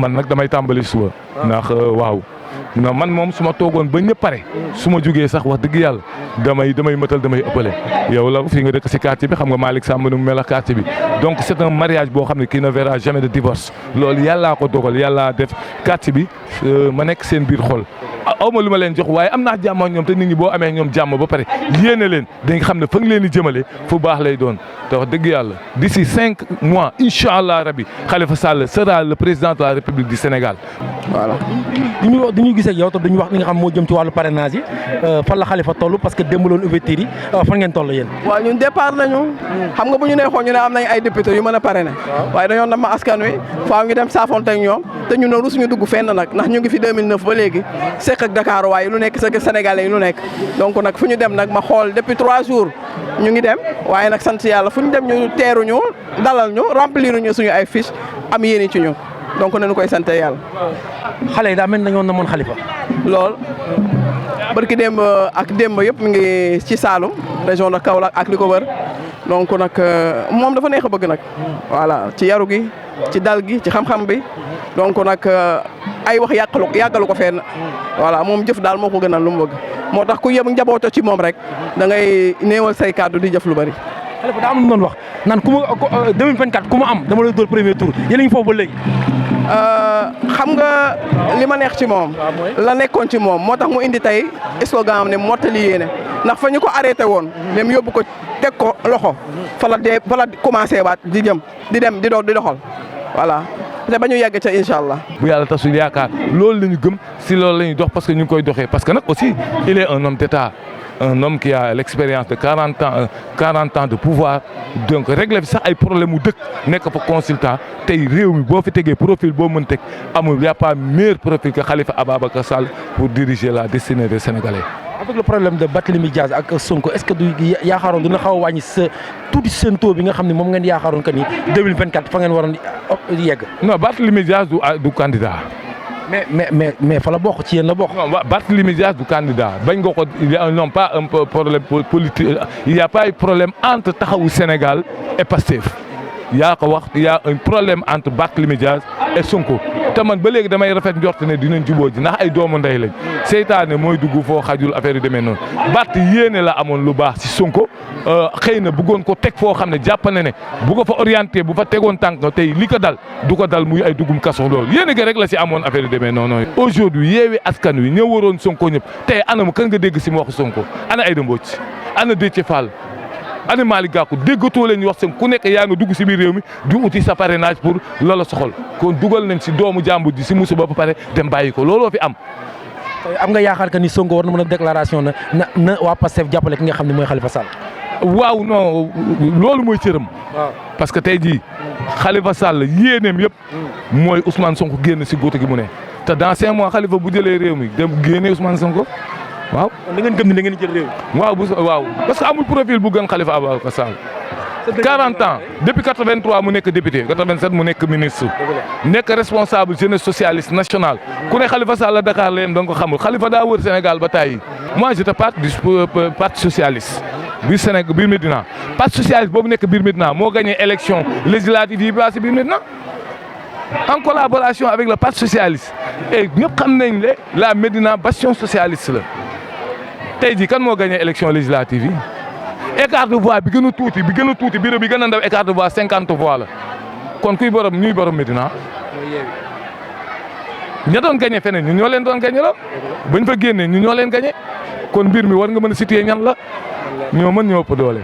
man nag damay tàmbali suba ndax waaw na man moom su ma toogoon ba ñëpp pare su ma jugee sax wax dëgg yàlla damay mëtal damay ëppale yow la fii nga dëkk si quartier bi xam nga Malick Samb nu mu mel ak quartier bi donc c'est un mariage boo xam ne qui ne verra jamais de divorce loolu yàllaa ko dogal yàllaa def quartier bi ma nekk seen biir xol aw ma lu ma leen jox waaye am naa jàmm ak ñoom te nit ñi boo amee ñoom jàmm ba pare yéene leen dañ xam ne fa nga leen di jëmale fu baax lay doon te wax dëgg yàlla d'ici 5 mois incha allah rabi Khalifa Sall sera le président de la République du Sénégal. voilà. dañuy gisee ak yow te duñu wax li nga xam moo jëm ci wàllu parrainage yi fan la Khalifa toll parce que démb loon ouverture yi fan ngeen toll yéen. waaw ñun départ nañu. xam nga bu ñu neexoon ñu ne am nañ ay député yu mën a parrainer. waaye dañoo nam ma askan wi faaw ñu dem saafonte ak ñoom te ñu ne rusuñu dugg fenn nag ndax ñu ngi fi 2009 ba léegi seq ak Dakar waaye lu nekk sa Sénégalais yi lu nekk donc nag fu ñu dem nag ma xool depuis 3 jours ñu ngi dem waaye nag sant yàlla fu ñu dem ñu teeruñu dalal ñu remplir ñu suñu ay fiche am yéene ci ñu donc nañu koy sant yàlla. xale yi daa mel ni dañoo namoon Khalifa. lool barki démb ak démb yëpp mi ngi ci Saloum région de Kaolack ak li ko wër donc nag moom dafa neex a bëgg nag. voilà ci yaru gi ci dal gi ci xam-xam bi donc nag ay wax yàggalu ko fenn. voilà moom jëf daal moo ko gënal lu mu bëgg moo tax ku yem njabooto ci moom rek da ngay néewal say kàddu di jëf lu bari. Khalifa daa am lu doon wax naan ku ma 2024 ku ma am dama lay dóor premier tour yéen a ngi foofu ba léegi. xam nga li ma neex ci moom la nekkoon ci moom moo tax mu indi tey slogan am ne mottali yéene ndax fa ñu ko arrêté woon même yóbbu ko teg ko loxo fa la commencé waat di dem di doxal voilà te ba ñu yegg ca incha allah. bu yàlla tasul yaakaar loolu la ñu gëm si loolu la ñuy dox parce que ñu ngi koy doxee parce que nag aussi il est un homme d'État un homme qui a l'expérience de 40 ans de pouvoir donc régler fi sax ay problème mu dëkk nekk fa consultant tey réew mi boo fi tegee profil boo mën teg amul y a pas meilleur profil que Khalifa Ababacar Sall pour diriger la destinée des Sénégalais. avec le problème de Barthélémy Dias ak Sonko est-ce que du yaakaaroon dina xaw a wàññi sa tuuti seen taux bi nga xam ne moom ngeen yaakaaroon que ni 2024 fa ngeen waroon yegg. non Barthélémy Dias du candidat. mais fa la bokk ci yéen la bokk. non Barthélémy Dias du candidat bañ nga ko non pas un problème politique il y a pas eu problème entre Taxawu Sénégal et Pastef yaa ko wax il y a un problème entre Barthélémy Dias et Sonko te man ba léegi damay rafet njort ne dinañ jubóo ji ndax ay doomu ndey lañ seytaane mooy dugg foo xajul affaire yu demee noonu Bart yéene la amoon lu baax ci Sonko xëy na bëggoon ko teg foo xam ne jàpp na ne bu ko fa orienté bu fa tegoon tànk tey li ko dal du ko dal muy ay dugum kaso loolu yéene ga rek la ci amoon affaire yu demee noonu. aujourd'hui Yewwi Askan Wi ñëw waroon Sonko ñëpp tey anam kan nga dégg ci mu wax Sonko ana Aïda Mbodj ana Déthié Fall ana Malick Gakou déggatoo leen ñu wax seen ku nekk yaa nga dugg ci biir réew mi di uti sa parrainage pour loola soxal kon dugal nañ ci doomu jàmbur ji ci musiba ba pare dem bàyyi ko looloo fi am. am nga yaakaar que ni Sonko war na mën a déclaration na waa Pastef jàppale ki nga xam ne mooy Khalifa Sall. waaw non loolu mooy cëram. parce que tey jii Khalifa Sall yéeneem yëpp mooy Ousmane Sonko génn ci góote gi mu ne te dans 5 mois Khalifa bu jëlee réew mi dem génnee Ousmane Sonko. waaw da ngeen gëm ni da ngeen jël réew. waaw parce que amul profil bu gën Khalifa Ababacar Sall 40 ans depuis 83 mu nekk député 87 mu nekk ministre nekk responsable jeunesse socialiste nationale ku ne Khalifa Sall Dakar la yem da nga ko xamul Khalifa daa wër Sénégal ba tàyyi moi j'étais parti du parti socialiste biir Sénégal biir Médina parti socialiste boobu nekk biir Médina moo gagné élection législative yi passé biir Médina en collaboration avec le parti socialiste et ñëpp xam nañ ne la Médina bastion socialiste la tey jii kan moo gagné élection législative yi écart de voix bi gën a tuuti bureau bi gën a ndaw écart de voix 50 voix la kon kuy borom ñuy borom Médina ña doon gagné feneen ñu ñoo leen doon gagné la bañ fa génnee ñu ñoo leen gagné kon mbir mi war nga mën a situer ñan la ñoo mën ñoo ëpp doole.